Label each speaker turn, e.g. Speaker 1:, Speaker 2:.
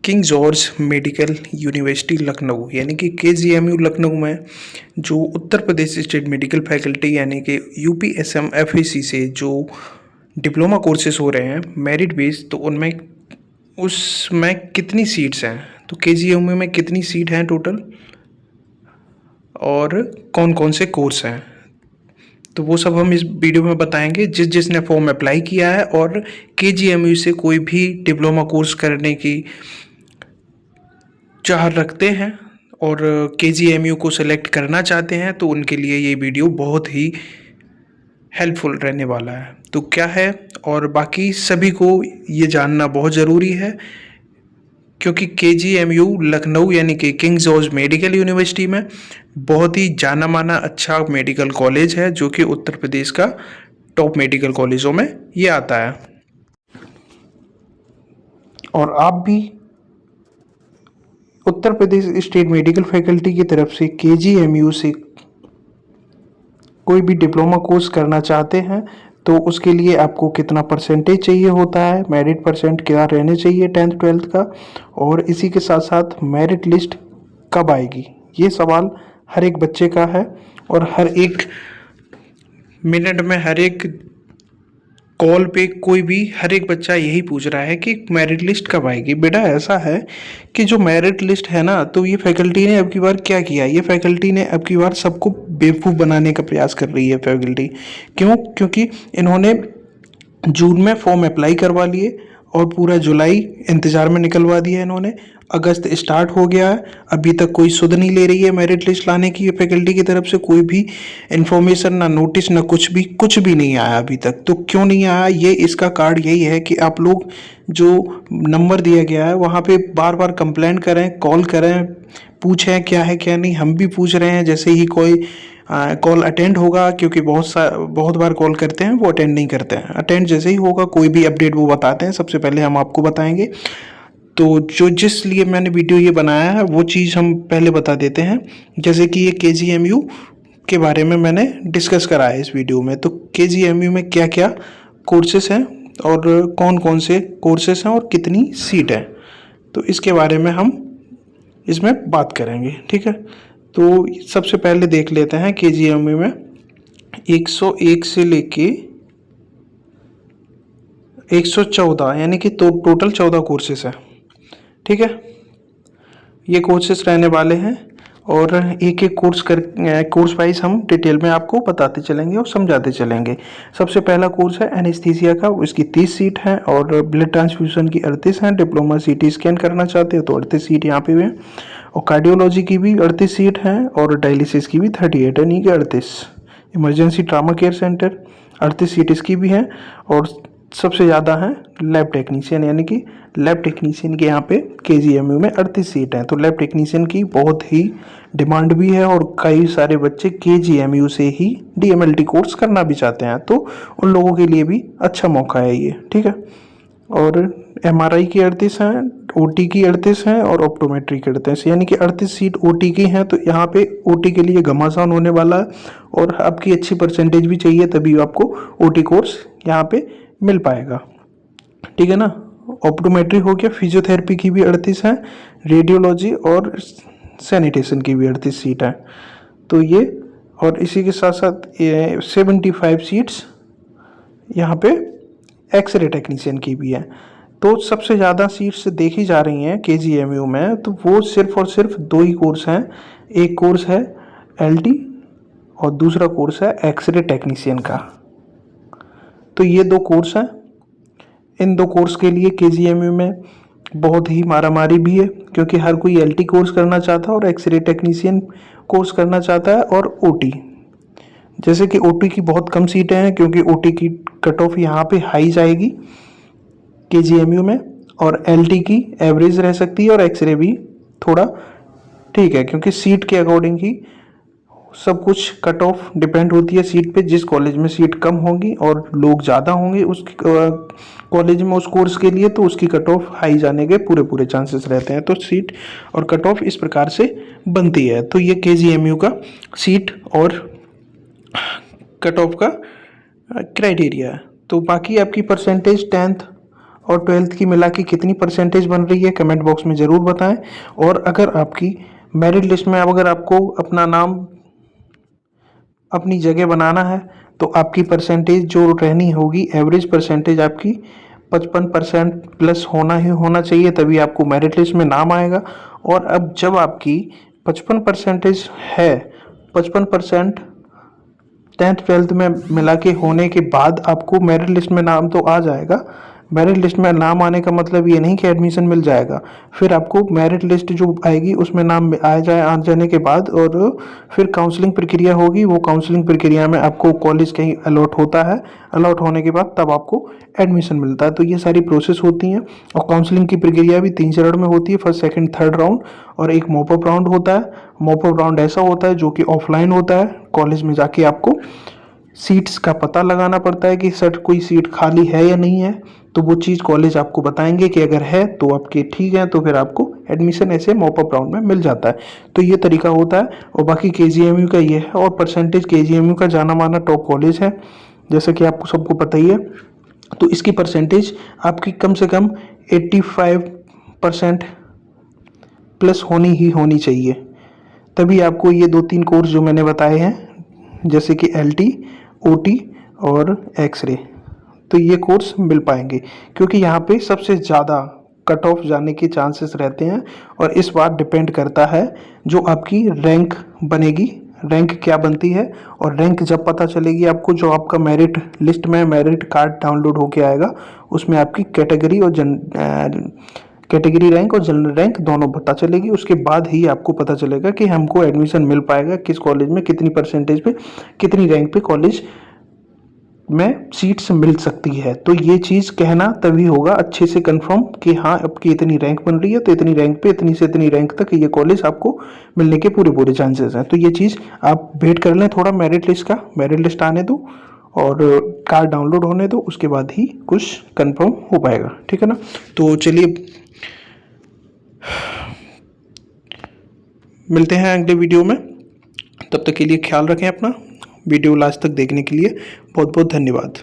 Speaker 1: King George medical university Lucknow यानी कि KGMU Lucknow में जो Uttar Pradesh state medical faculty यानी कि UPSM FAC से जो डिप्लोमा कोर्सेज हो रहे हैं मेरिट बेस, तो उनमें उसमें कितनी सीट्स हैं, तो KGMU में कितनी सीट हैं टोटल और कौन कौन से कोर्स हैं, तो वो सब हम इस वीडियो में बताएंगे। जिसने फॉर्म अप्लाई किया है और KGMU से कोई भी डिप्लोमा कोर्स करने की चाह रखते हैं और KGMU को सेलेक्ट करना चाहते हैं, तो उनके लिए ये वीडियो बहुत ही हेल्पफुल रहने वाला है। तो क्या है और बाकी सभी को ये जानना बहुत ज़रूरी है, क्योंकि KGMU लखनऊ यानी कि किंग जॉर्ज मेडिकल यूनिवर्सिटी में बहुत ही जाना माना अच्छा मेडिकल कॉलेज है, जो कि उत्तर प्रदेश का टॉप मेडिकल कॉलेजों में ये आता है। और आप भी Uttar Pradesh state medical faculty की तरफ से KGMU से कोई भी डिप्लोमा कोर्स करना चाहते हैं, तो उसके लिए आपको कितना परसेंटेज चाहिए होता है, मेरिट परसेंट क्या रहने चाहिए 10th 12th का, और इसी के साथ साथ मेरिट लिस्ट कब आएगी, ये सवाल हर एक बच्चे का है। और हर एक मिनट में हर एक कॉल पे कोई भी हर एक बच्चा यही पूछ रहा है कि मेरिट लिस्ट कब आएगी। बेटा ऐसा है कि जो मेरिट लिस्ट है ना, तो ये फैकल्टी ने अब की बार क्या किया, ये फैकल्टी ने अब की बार सबको बेवकूफ़ बनाने का प्रयास कर रही है फैकल्टी। क्यों? क्योंकि इन्होंने जून में फॉर्म अप्लाई करवा लिए और पूरा जुलाई इंतज़ार में निकलवा दिया इन्होंने। अगस्त स्टार्ट हो गया है, अभी तक कोई सुध नहीं ले रही है मेरिट लिस्ट लाने की फैकल्टी की तरफ से। कोई भी इन्फॉर्मेशन, ना नोटिस, ना कुछ भी नहीं आया अभी तक। तो क्यों नहीं आया, ये इसका कार्ड यही है कि आप लोग जो नंबर दिया गया है वहाँ पे बार बार कंप्लेंट करें, कॉल करें, पूछें क्या है क्या नहीं। हम भी पूछ रहे हैं, जैसे ही कोई कॉल अटेंड होगा, क्योंकि बहुत बार कॉल करते हैं वो अटेंड नहीं करते हैं। अटेंड जैसे ही होगा कोई भी अपडेट वो बताते हैं, सबसे पहले हम आपको बताएंगे। तो जिस लिए मैंने वीडियो ये बनाया है वो चीज़ हम पहले बता देते हैं। जैसे कि ये KGMU के बारे में मैंने डिस्कस करा है इस वीडियो में। तो KGMU में क्या क्या कोर्सेस हैं और कौन कौन से कोर्सेस हैं और कितनी सीट है, तो इसके बारे में हम इसमें बात करेंगे। ठीक है, तो सबसे पहले देख लेते हैं KGMU में 101 से लेके 114 यानी कि टोटल 14 कोर्सेस हैं। ठीक है, ये कोर्सेस रहने वाले हैं और एक एक कोर्स वाइज हम डिटेल में आपको बताते चलेंगे और समझाते चलेंगे। सबसे पहला कोर्स है एनेस्थीसिया का, उसकी 30 सीट है और ब्लड ट्रांसफ्यूज़न की 38 हैं। डिप्लोमा CT स्कैन करना चाहते हो तो 38 सीट यहाँ पे हैं, और कार्डियोलॉजी की भी 38 सीट हैं और डायलिसिस की भी 38 है, नहीं कि 38। Emergency trauma care centre 38 seat इसकी भी हैं। और सबसे ज़्यादा है लैब टेक्नीशियन, यानी कि लैब टेक्नीशियन के यहाँ पे KGMU में 38 सीट हैं। तो लैब टेक्नीशियन की बहुत ही डिमांड भी है और कई सारे बच्चे KGMU से ही DMLT कोर्स करना भी चाहते हैं, तो उन लोगों के लिए भी अच्छा मौका है ये। ठीक है, और MRI की 38 हैं, OT की 38 हैं और ऑप्टोमेट्री की 38, यानी कि 38 सीट OT की हैं। तो यहाँ पे OT के लिए घमासान होने वाला है और आपकी अच्छी परसेंटेज भी चाहिए, तभी आपको OT कोर्स यहाँ पे मिल पाएगा। ठीक है ना, ऑप्टोमेट्री हो गया, फिजियोथेरेपी की भी 38 हैं, रेडियोलॉजी और सैनिटेशन की भी 38 सीट हैं। तो ये, और इसी के साथ साथ 75 सीट्स यहाँ पे एक्सरे टेक्नीशियन की भी है। तो सबसे ज़्यादा सीट्स देखी जा रही हैं KGMU में, तो वो सिर्फ और सिर्फ दो ही कोर्स हैं। एक कोर्स है LT और दूसरा कोर्स है एक्सरे टेक्नीशियन का। तो ये दो कोर्स हैं। इन दो कोर्स के लिए KGMU में बहुत ही मारामारी भी है, क्योंकि हर कोई LT कोर्स करना चाहता है और एक्सरे टेक्नीशियन कोर्स करना चाहता है, और OT। जैसे कि OT की बहुत कम सीटें हैं, क्योंकि OT की कट ऑफ यहाँ पे हाई जाएगी KGMU में, और LT की एवरेज रह सकती है और एक्सरे भी थोड़ा ठीक है, क्योंकि सीट के अकॉर्डिंग ही सब कुछ कट ऑफ डिपेंड होती है सीट पे। जिस कॉलेज में सीट कम होगी और लोग ज़्यादा होंगे उस कॉलेज में उस कोर्स के लिए, तो उसकी कट ऑफ हाई जाने के पूरे चांसेस रहते हैं। तो सीट और कट ऑफ इस प्रकार से बनती है। तो ये KGMU का सीट और कट ऑफ का क्राइटेरिया है। तो बाकी आपकी परसेंटेज 10th और 12th की मिला के कितनी परसेंटेज बन रही है, कमेंट बॉक्स में ज़रूर बताएं। और अगर आपकी मेरिट लिस्ट में अगर आपको अपना नाम अपनी जगह बनाना है तो आपकी परसेंटेज जो रहनी होगी, एवरेज परसेंटेज आपकी 55% प्लस होना ही होना चाहिए, तभी आपको मेरिट लिस्ट में नाम आएगा। और अब जब आपकी 55% है, 55% 10th-12th में मिला के होने के बाद आपको मेरिट लिस्ट में नाम तो आ जाएगा। मेरिट लिस्ट में नाम आने का मतलब ये नहीं कि एडमिशन मिल जाएगा, फिर आपको मेरिट लिस्ट जो आएगी उसमें नाम आ जाने के बाद और फिर काउंसलिंग प्रक्रिया होगी। वो काउंसलिंग प्रक्रिया में आपको कॉलेज कहीं अलॉट होता है, अलॉट होने के बाद तब आपको एडमिशन मिलता है। तो ये सारी प्रोसेस होती हैं। और काउंसलिंग की प्रक्रिया भी 3 चरण में होती है, फर्स्ट सेकंड थर्ड राउंड, और एक मॉपअप राउंड होता है। मॉपअप राउंड ऐसा होता है जो कि ऑफलाइन होता है, कॉलेज में जाके आपको सीट्स का पता लगाना पड़ता है कि सर कोई सीट खाली है या नहीं है, तो वो चीज़ कॉलेज आपको बताएंगे कि अगर है तो आपके ठीक है, तो फिर आपको एडमिशन ऐसे मॉपअप राउंड में मिल जाता है। तो ये तरीका होता है। और बाकी KGMU का ये है। और परसेंटेज KGMU का जाना माना टॉप कॉलेज है, जैसा कि आपको सबको पता ही है। तो इसकी परसेंटेज आपकी कम से कम 85% प्लस होनी चाहिए, तभी आपको ये 2-3 कोर्स जो मैंने बताए हैं, जैसे कि LT, OT और एक्सरे, तो ये कोर्स मिल पाएंगे, क्योंकि यहाँ पे सबसे ज़्यादा कट ऑफ जाने के चांसेस रहते हैं। और इस बात डिपेंड करता है जो आपकी रैंक बनेगी, रैंक क्या बनती है। और रैंक जब पता चलेगी आपको, जो आपका मेरिट लिस्ट में मेरिट कार्ड डाउनलोड होके आएगा, उसमें आपकी कैटेगरी और कैटेगरी रैंक और जनरल रैंक दोनों पता चलेगी। उसके बाद ही आपको पता चलेगा कि हमको एडमिशन मिल पाएगा किस कॉलेज में, कितनी परसेंटेज पे, कितनी रैंक पे कॉलेज में सीट्स मिल सकती है। तो ये चीज़ कहना तभी होगा अच्छे से कंफर्म कि हाँ आपकी इतनी रैंक बन रही है, तो इतनी रैंक पे इतनी से इतनी रैंक तक ये कॉलेज आपको मिलने के पूरे चांसेस हैं। तो ये चीज़ आप वेट कर लें थोड़ा मेरिट लिस्ट का, मेरिट लिस्ट आने दो और कार्ड डाउनलोड होने दो, उसके बाद ही कुछ कंफर्म हो पाएगा, ठीक है ना। तो चलिए मिलते हैं अगले वीडियो में, तब तक के लिए ख्याल रखें अपना। वीडियो लास्ट तक देखने के लिए बहुत बहुत धन्यवाद।